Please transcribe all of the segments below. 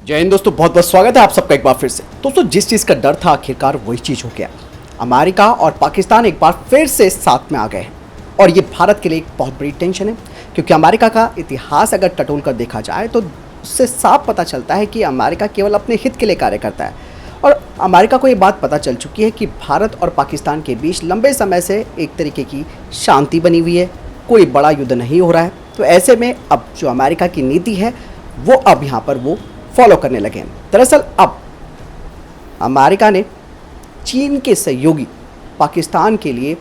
जय हिंद दोस्तों, बहुत बहुत स्वागत है आप सबका एक बार फिर से। दोस्तों, जिस चीज़ का डर था आखिरकार वही चीज़ हो गया। अमेरिका और पाकिस्तान एक बार फिर से साथ में आ गए हैं और ये भारत के लिए एक बहुत बड़ी टेंशन है, क्योंकि अमेरिका का इतिहास अगर टटोल कर देखा जाए तो उससे साफ पता चलता है कि अमेरिका केवल अपने हित के लिए कार्य करता है। और अमेरिका को ये बात पता चल चुकी है कि भारत और पाकिस्तान के बीच लंबे समय से एक तरीके की शांति बनी हुई है, कोई बड़ा युद्ध नहीं हो रहा है। तो ऐसे में अब जो अमेरिका की नीति है वो अब यहाँ पर वो फॉलो करने लगे हैं। दरअसल अब अमेरिका ने चीन के सहयोगी पाकिस्तान के लिए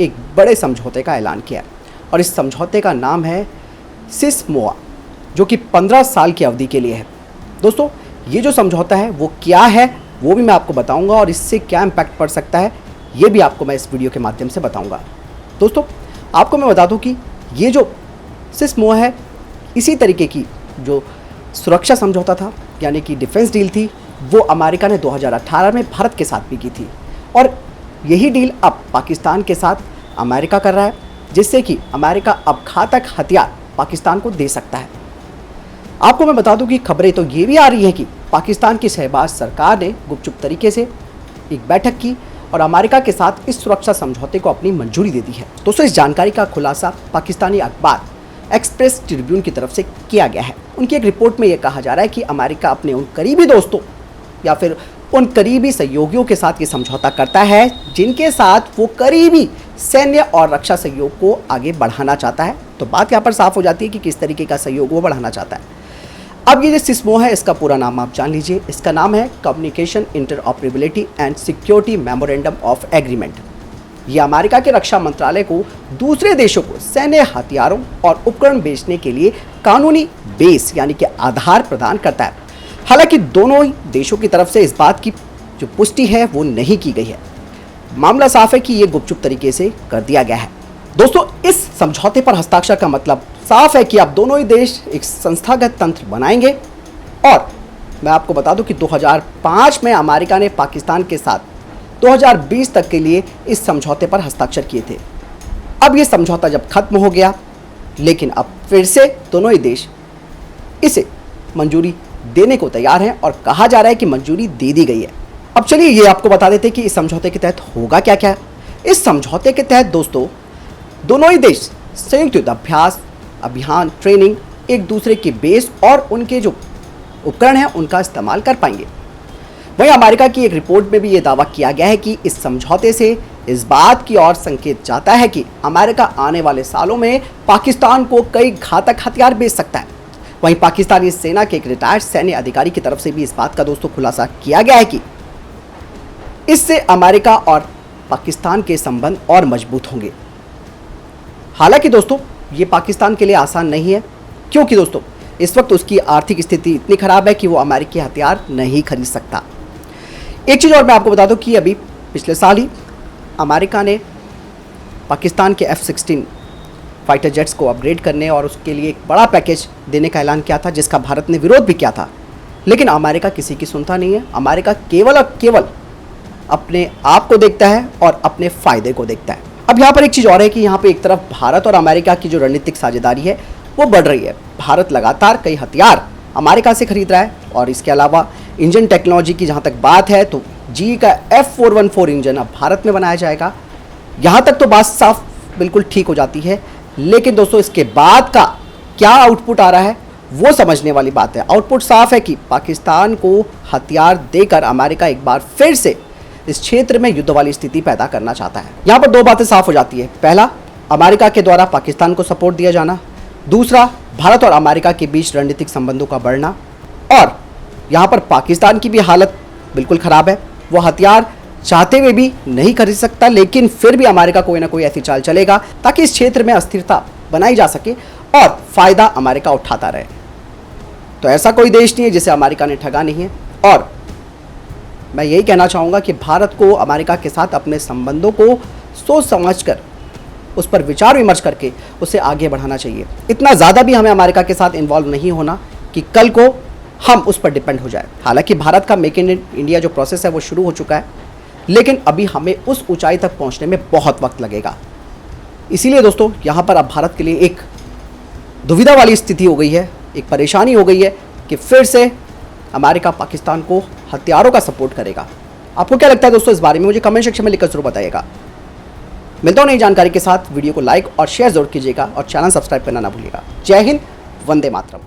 एक बड़े समझौते का ऐलान किया है और इस समझौते का नाम है सिसमोआ, जो कि 15 साल की अवधि के लिए है। दोस्तों, ये जो समझौता है वो क्या है वो भी मैं आपको बताऊंगा और इससे क्या इम्पैक्ट पड़ सकता है ये भी आपको मैं इस वीडियो के माध्यम से बताऊंगा। दोस्तों, आपको मैं बता दूं कि ये जो सिसमोआ है, इसी तरीके की जो सुरक्षा समझौता था यानी कि डिफेंस डील थी, वो अमेरिका ने 2018 में भारत के साथ भी की थी और यही डील अब पाकिस्तान के साथ अमेरिका कर रहा है, जिससे कि अमेरिका अब घातक हथियार पाकिस्तान को दे सकता है। आपको मैं बता दूं कि खबरें तो ये भी आ रही हैं कि पाकिस्तान की शहबाज सरकार ने गुपचुप तरीके से एक बैठक की और अमेरिका के साथ इस सुरक्षा समझौते को अपनी मंजूरी दे दी है। दोस्तों, इस जानकारी का खुलासा पाकिस्तानी अखबार एक्सप्रेस ट्रिब्यून की तरफ से किया गया है। उनकी एक रिपोर्ट में यह कहा जा रहा है कि अमेरिका अपने उन करीबी दोस्तों या फिर उन करीबी सहयोगियों के साथ ये समझौता करता है जिनके साथ वो करीबी सैन्य और रक्षा सहयोग को आगे बढ़ाना चाहता है। तो बात यहाँ पर साफ हो जाती है कि किस तरीके का सहयोग वो बढ़ाना चाहता है। अब ये जो सिसमो है, इसका पूरा नाम आप जान लीजिए। इसका नाम है communication interoperability and security memorandum of agreement. ये अमेरिका के रक्षा मंत्रालय को दूसरे देशों को सैन्य हथियारों और उपकरण बेचने के लिए कानूनी बेस यानी कि आधार प्रदान करता है। हालांकि दोनों ही देशों की तरफ से इस बात की जो पुष्टि है वो नहीं की गई है। मामला साफ है कि ये गुपचुप तरीके से कर दिया गया है। दोस्तों, इस समझौते पर हस्ताक्षर का मतलब साफ है कि अब दोनों ही देश एक संस्थागत तंत्र बनाएंगे। और मैं आपको बता दूं कि 2005 में अमेरिका ने पाकिस्तान के साथ 2020 तक के लिए इस समझौते पर हस्ताक्षर किए थे। अब ये समझौता जब खत्म हो गया, लेकिन अब फिर से दोनों ही देश इसे मंजूरी देने को तैयार हैं और कहा जा रहा है कि मंजूरी दे दी गई है। अब चलिए ये आपको बता देते हैं कि इस समझौते के तहत होगा क्या क्या। इस समझौते के तहत दोस्तों दोनों ही देश संयुक्त युद्ध अभ्यास, अभियान, ट्रेनिंग, एक दूसरे के बेस और उनके जो उपकरण हैं उनका इस्तेमाल कर पाएंगे। वहीं अमेरिका की एक रिपोर्ट में भी ये दावा किया गया है कि इस समझौते से इस बात की ओर संकेत जाता है कि अमेरिका आने वाले सालों में पाकिस्तान को कई घातक हथियार बेच सकता है। वहीं पाकिस्तानी सेना के एक रिटायर्ड सैन्य अधिकारी की तरफ से भी इस बात का दोस्तों खुलासा किया गया है कि इससे अमेरिका और पाकिस्तान के संबंध और मजबूत होंगे। हालांकि दोस्तों, ये पाकिस्तान के लिए आसान नहीं है, क्योंकि दोस्तों इस वक्त उसकी आर्थिक स्थिति इतनी खराब है कि वो अमेरिकी हथियार नहीं खरीद सकता। एक चीज़ और मैं आपको बता दूं कि अभी पिछले साल ही अमेरिका ने पाकिस्तान के F-16 फाइटर जेट्स को अपग्रेड करने और उसके लिए एक बड़ा पैकेज देने का ऐलान किया था, जिसका भारत ने विरोध भी किया था। लेकिन अमेरिका किसी की सुनता नहीं है। अमेरिका केवल और केवल अपने आप को देखता है और अपने फ़ायदे को देखता है। अब यहाँ पर एक चीज़ और है कि यहाँ पर एक तरफ भारत और अमेरिका की जो रणनीतिक साझेदारी है वो बढ़ रही है। भारत लगातार कई हथियार अमेरिका से खरीद रहा है और इसके अलावा इंजन टेक्नोलॉजी की जहाँ तक बात है तो जी का F414 इंजन अब भारत में बनाया जाएगा। यहाँ तक तो बात साफ बिल्कुल ठीक हो जाती है, लेकिन दोस्तों इसके बाद का क्या आउटपुट आ रहा है वो समझने वाली बात है। आउटपुट साफ है कि पाकिस्तान को हथियार देकर अमेरिका एक बार फिर से इस क्षेत्र में युद्ध वाली स्थिति पैदा करना चाहता है। यहाँ पर दो बातें साफ हो जाती है। पहला, अमेरिका के द्वारा पाकिस्तान को सपोर्ट दिया जाना। दूसरा, भारत और अमेरिका के बीच रणनीतिक संबंधों का बढ़ना। और यहाँ पर पाकिस्तान की भी हालत बिल्कुल ख़राब है। वो हथियार चाहते हुए भी नहीं खरीद सकता, लेकिन फिर भी अमेरिका कोई ना कोई ऐसी चाल चलेगा ताकि इस क्षेत्र में अस्थिरता बनाई जा सके और फ़ायदा अमेरिका उठाता रहे। तो ऐसा कोई देश नहीं है जिसे अमेरिका ने ठगा नहीं है। और मैं यही कहना चाहूँगा कि भारत को अमेरिका के साथ अपने संबंधों को सोच समझ कर उस पर विचार विमर्श करके उसे आगे बढ़ाना चाहिए। इतना ज़्यादा भी हमें अमेरिका के साथ इन्वॉल्व नहीं होना कि कल को हम उस पर डिपेंड हो जाए। हालांकि भारत का मेक इन इंडिया जो प्रोसेस है वो शुरू हो चुका है, लेकिन अभी हमें उस ऊंचाई तक पहुंचने में बहुत वक्त लगेगा। इसीलिए दोस्तों यहाँ पर अब भारत के लिए एक दुविधा वाली स्थिति हो गई है, एक परेशानी हो गई है कि फिर से अमेरिका पाकिस्तान को हथियारों का सपोर्ट करेगा। आपको क्या लगता है दोस्तों इस बारे में, मुझे कमेंट सेक्शन में लिखकर जरूर बताइएगा। मिलता हूं नई जानकारी के साथ, वीडियो को लाइक और शेयर जरूर कीजिएगा और चैनल सब्सक्राइब करना ना भूलिएगा। जय हिंद, वंदे मातरम।